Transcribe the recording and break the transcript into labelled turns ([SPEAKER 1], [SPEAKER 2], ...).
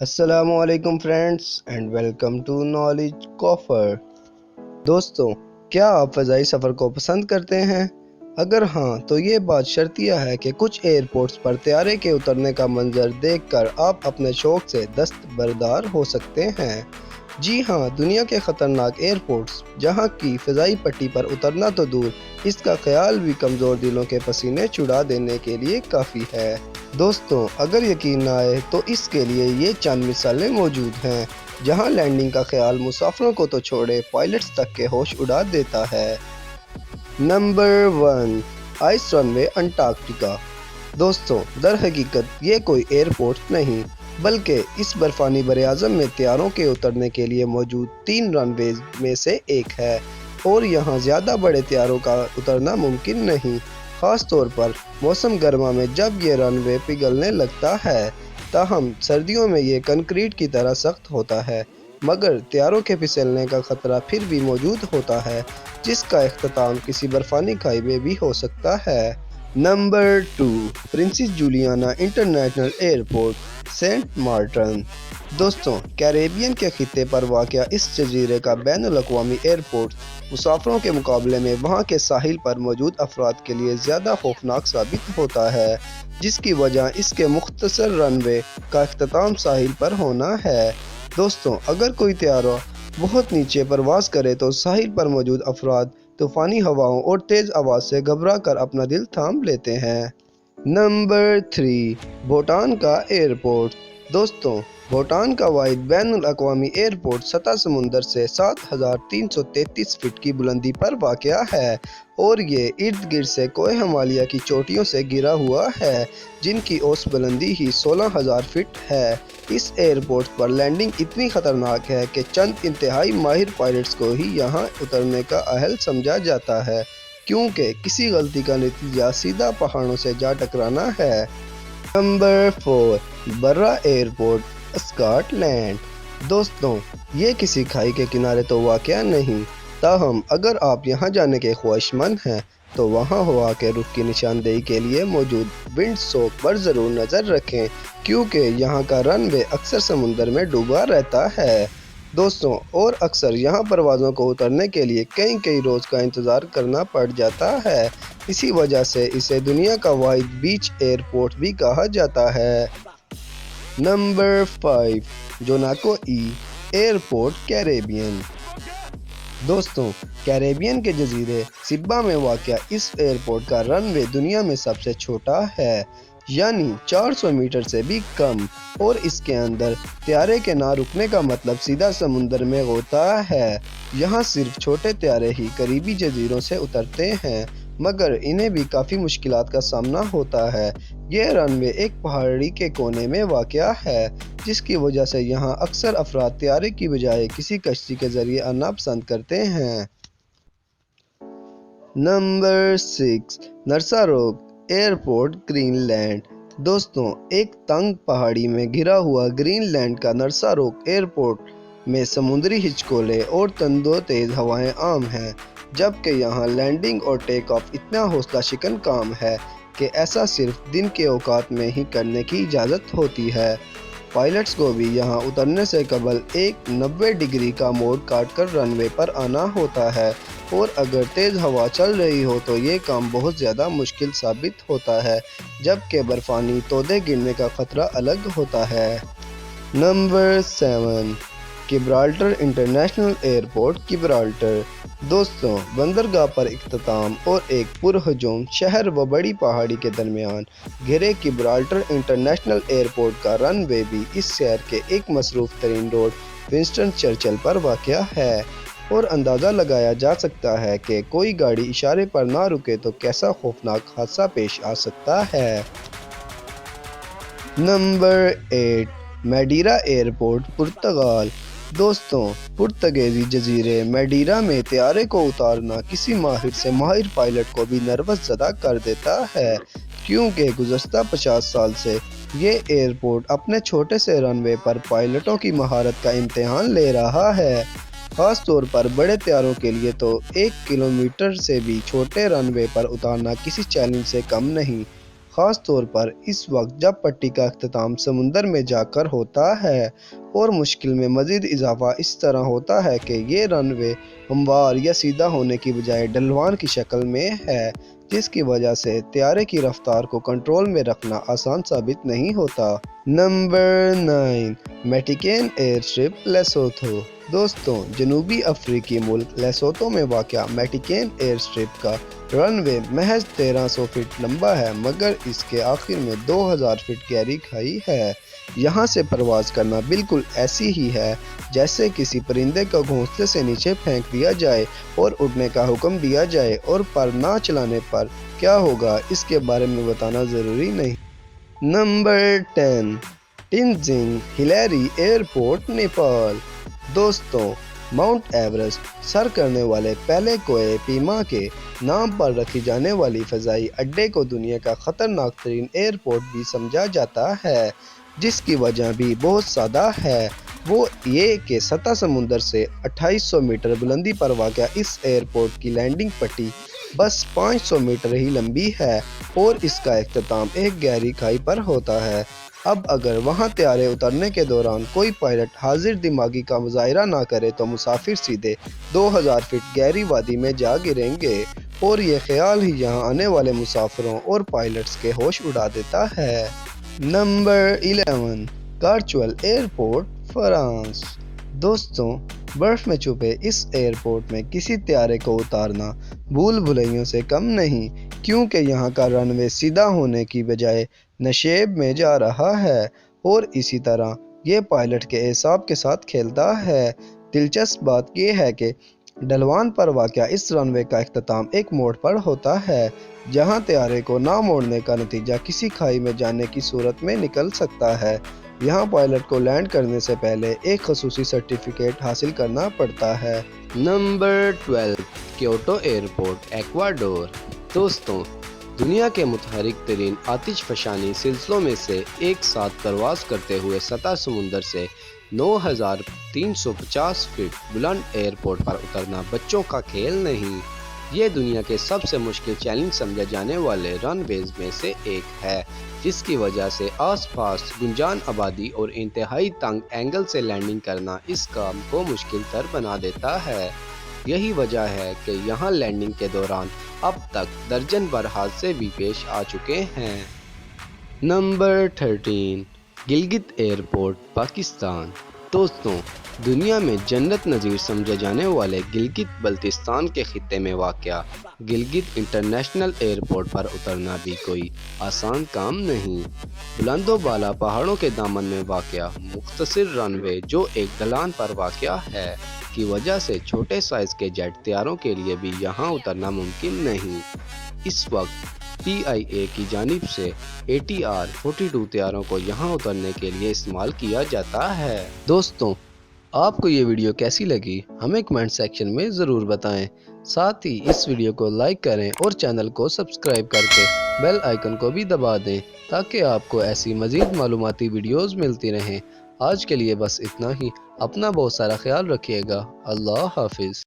[SPEAKER 1] السلام علیکم friends and welcome to knowledge coffer. دوستوں، کیا آپ فضائی سفر کو پسند کرتے ہیں؟ اگر ہاں تو یہ بات شرطیہ ہے کہ کچھ ایئرپورٹس پر طیارے کے اترنے کا منظر دیکھ کر آپ اپنے شوق سے دستبردار ہو سکتے ہیں۔ جی ہاں، دنیا کے خطرناک ایئرپورٹس جہاں کی فضائی پٹی پر اترنا تو دور، اس کا خیال بھی کمزور دلوں کے پسینے چھڑا دینے کے لیے کافی ہے۔ دوستوں، اگر یقین نہ آئے تو اس کے لیے یہ چند مثالیں موجود ہیں جہاں لینڈنگ کا خیال مسافروں کو تو چھوڑے پائلٹس تک کے ہوش اڑا دیتا ہے۔ نمبر 1، آئس رن وے انٹارکٹیکا۔ دوستوں، در حقیقت یہ کوئی ایئرپورٹ نہیں بلکہ اس برفانی براعظم میں طیاروں کے اترنے کے لیے موجود 3 رن ویز میں سے ایک ہے، اور یہاں زیادہ بڑے طیاروں کا اترنا ممکن نہیں، خاص طور پر موسم گرما میں جب یہ رن وے پگھلنے لگتا ہے۔ تاہم سردیوں میں یہ کنکریٹ کی طرح سخت ہوتا ہے، مگر طیاروں کے پھسلنے کا خطرہ پھر بھی موجود ہوتا ہے، جس کا اختتام کسی برفانی کھائی میں بھی ہو سکتا ہے۔ Number 2، Princess Juliana International Airport, Saint Martin. دوستوں، کیریبین کے خطے پر واقع اس جزیرے کا بین الاقوامی ایئرپورٹ مسافروں کے مقابلے میں وہاں کے ساحل پر موجود افراد کے لیے زیادہ خوفناک ثابت ہوتا ہے، جس کی وجہ اس کے مختصر رن وے کا اختتام ساحل پر ہونا ہے۔ دوستوں، اگر کوئی طیارہ بہت نیچے پرواز کرے تو ساحل پر موجود افراد طوفانی ہواؤں اور تیز آواز سے گھبرا کر اپنا دل تھام لیتے ہیں۔ نمبر 3، بھوٹان کا ایئرپورٹ۔ دوستوں، بھوٹان کا واحد بین الاقوامی ایئرپورٹ سطح سمندر سے 7333 فٹ کی بلندی پر واقع ہے، اور یہ ارد گرد سے کوہ ہمالیہ کی چوٹیوں سے گھرا ہوا ہے، جن کی اوسط بلندی ہی 16,000 فٹ ہے۔ اس ایئرپورٹ پر لینڈنگ اتنی خطرناک ہے کہ چند انتہائی ماہر پائلٹس کو ہی یہاں اترنے کا اہل سمجھا جاتا ہے، کیونکہ کسی غلطی کا نتیجہ سیدھا پہاڑوں سے جا ٹکرانا ہے۔ نمبر 4، برا ایئرپورٹ، اسکاٹ لینڈ۔ دوستوں، یہ کسی کھائی کے کنارے تو واقع نہیں، تاہم اگر آپ یہاں جانے کے خواہش مند ہیں تو وہاں ہوا کے رخ کی نشاندہی کے لیے موجود ونڈ سوک پر ضرور نظر رکھیں، کیونکہ یہاں کا رن وے اکثر سمندر میں ڈوبا رہتا ہے۔ دوستوں، اور اکثر یہاں پروازوں کو اترنے کے لیے کئی روز کا انتظار کرنا پڑ جاتا ہے، اسی وجہ سے اسے دنیا کا واحد بیچ ایئرپورٹ بھی کہا جاتا ہے۔ نمبر 5، جوناکو ای ایئرپورٹ، کیریبین۔ دوستوں، کیریبین کے جزیرے سبا میں واقع اس ایئرپورٹ کا رن وے دنیا میں سب سے چھوٹا ہے، یعنی 400 میٹر سے بھی کم، اور اس کے اندر طیارے کے نہ رکنے کا مطلب سیدھا سمندر میں غوطہ ہے۔ یہاں صرف چھوٹے طیارے ہی قریبی جزیروں سے اترتے ہیں، مگر انہیں بھی کافی مشکلات کا سامنا ہوتا ہے۔ یہ رن وے ایک پہاڑی کے کونے میں واقع ہے، جس کی وجہ سے یہاں اکثر افراد طیارے کی بجائے کسی کشتی کے ذریعے آنا پسند کرتے ہیں۔ Number 6، Narsarsuaq airport, Greenland. دوستوں، ایک تنگ پہاڑی میں گھرا ہوا گرین لینڈ کا نرسا راک ایئرپورٹ میں سمندری ہچکولے اور تیز ہوائیں عام ہیں، جبکہ یہاں لینڈنگ اور ٹیک آف اتنا حوصلہ شکن کام ہے کہ ایسا صرف دن کے اوقات میں ہی کرنے کی اجازت ہوتی ہے۔ پائلٹس کو بھی یہاں اترنے سے قبل ایک 90 ڈگری کا موڑ کاٹ کر رن وے پر آنا ہوتا ہے، اور اگر تیز ہوا چل رہی ہو تو یہ کام بہت زیادہ مشکل ثابت ہوتا ہے، جبکہ برفانی تودے گرنے کا خطرہ الگ ہوتا ہے۔ Number 7، Gibraltar international airport, Gibraltar. دوستوں، بندرگاہ پر اختتام اور ایک پرہجوم شہر و بڑی پہاڑی کے درمیان گھرے گبرالٹر انٹرنیشنل ایئرپورٹ کا رن وے بھی اس شہر کے ایک مصروف ترین روڈ ونسٹن چرچل پر واقع ہے، اور اندازہ لگایا جا سکتا ہے کہ کوئی گاڑی اشارے پر نہ رکے تو کیسا خوفناک حادثہ پیش آ سکتا ہے۔ Number 8، Madeira airport, Portugal. دوستوں، پرتگالی جزیرے میڈیرا میں طیارے کو اتارنا کسی ماہر سے ماہر پائلٹ کو بھی نروس زدہ کر دیتا ہے، کیونکہ گزشتہ 50 سال سے یہ ایئرپورٹ اپنے چھوٹے سے رن وے پر پائلٹوں کی مہارت کا امتحان لے رہا ہے، خاص طور پر بڑے طیاروں کے لیے تو 1 کلومیٹر سے بھی چھوٹے رن وے پر اتارنا کسی چیلنج سے کم نہیں۔ خاص طور پر اس وقت جب پٹی کا اختتام سمندر میں جا کر ہوتا ہے، اور مشکل میں مزید اضافہ اس طرح ہوتا ہے کہ یہ رن وے ہموار یا سیدھا ہونے کی بجائے ڈھلوان کی شکل میں ہے، جس کی وجہ سے طیارے کی رفتار کو کنٹرول میں رکھنا آسان ثابت نہیں ہوتا۔ Number 9، Matekane airstrip Lesotho. دوستوں، جنوبی افریقی ملک لیسوتھو میں واقع میٹیکین ایئر اسٹرپ کا رن وے محض 1300 فٹ لمبا ہے، مگر اس کے آخر میں 2000 فٹ گہری کھائی ہے۔ یہاں سے پرواز کرنا بالکل ایسی ہی ہے جیسے کسی پرندے کو گھونسلے سے نیچے پھینک دیا جائے اور اڑنے کا حکم دیا جائے، اور پر نہ چلانے پر کیا ہوگا اس کے بارے میں بتانا ضروری نہیں۔ Number 10، Tenzing Hillary airport Nepal. دوستوں، ماؤنٹ ایورسٹ سر کرنے والے پہلے کوہ پیما کے نام پر رکھی جانے والی فضائی اڈے کو دنیا کا خطرناک ترین ایئرپورٹ بھی سمجھا جاتا ہے، جس کی وجہ بھی بہت سادہ ہے، وہ یہ کہ سطح سمندر سے 2800 میٹر بلندی پر واقع اس ایئرپورٹ کی لینڈنگ پٹی بس 500 میٹر ہی لمبی ہے، اور اس کا اختتام ایک گہری کھائی پر ہوتا ہے۔ اب اگر وہاں طیارے اترنے کے دوران کوئی پائلٹ حاضر دماغی کا مظاہرہ نہ کرے تو مسافر سیدھے 2000 فٹ گہری وادی میں جا گریں گے، اور یہ خیال ہی یہاں آنے والے مسافروں اور پائلٹس کے ہوش اڑا دیتا ہے۔ Number 11، Courchevel airport France. دوستوں، برف میں چھپے اس ایئرپورٹ میں کسی طیارے کو اتارنا بھول بھلیوں سے کم نہیں، کیونکہ یہاں کا رن وے سیدھا ہونے کی بجائے نشیب میں جا رہا ہے، اور اسی طرح یہ پائلٹ کے اعصاب کے ساتھ کھیلتا ہے۔ دلچسپ بات یہ ہے کہ ڈھلوان پر واقع اس رن وے کا اختتام ایک موڑ پر ہوتا ہے، جہاں طیارے کو نہ موڑنے کا نتیجہ کسی کھائی میں جانے کی صورت میں نکل سکتا ہے۔ یہاں پائلٹ کو لینڈ کرنے سے پہلے ایک خصوصی سرٹیفکیٹ حاصل کرنا پڑتا ہے۔ Number 12، Kyoto airport Ecuador. دوستوں، دنیا کے متحرک ترین آتش فشانی سلسلوں میں سے ایک ساتھ پرواز کرتے ہوئے سطح سمندر سے 9350 فٹ بلند ایئرپورٹ پر اترنا بچوں کا کھیل نہیں، یہ دنیا کے سب سے مشکل چیلنج سمجھے جانے والے رن ویز میں سے ایک ہے، جس کی وجہ سے آس پاس گنجان آبادی اور انتہائی تنگ اینگل سے لینڈنگ کرنا اس کام کو مشکل تر بنا دیتا ہے۔ یہی وجہ ہے کہ یہاں لینڈنگ کے دوران اب تک درجن بھر حادثے بھی پیش آ چکے ہیں۔ Number 13، Gilgit airport Pakistan. دوستوں، دنیا میں جنت نظیر سمجھے جانے والے گلگت بلتستان کے خطے میں واقع گلگت انٹرنیشنل ایئرپورٹ پر اترنا بھی کوئی آسان کام نہیں۔ بلند و بالا پہاڑوں کے دامن میں واقع مختصر رن وے، جو ایک ڈھلان پر واقع ہے، کی وجہ سے چھوٹے سائز کے جیٹ طیاروں کے لیے بھی یہاں اترنا ممکن نہیں۔ اس وقت PIA کی جانب سے ATR-42 طیاروں کو یہاں اترنے کے لیے استعمال کیا جاتا ہے۔ دوستوں، آپ کو یہ ویڈیو کیسی لگی ہمیں کمنٹ سیکشن میں ضرور بتائیں، ساتھ ہی اس ویڈیو کو لائک کریں اور چینل کو سبسکرائب کر کے بیل آئیکن کو بھی دبا دیں تاکہ آپ کو ایسی مزید معلوماتی ویڈیوز ملتی رہیں۔ آج کے لیے بس اتنا ہی، اپنا بہت سارا خیال رکھیے گا۔ اللہ حافظ۔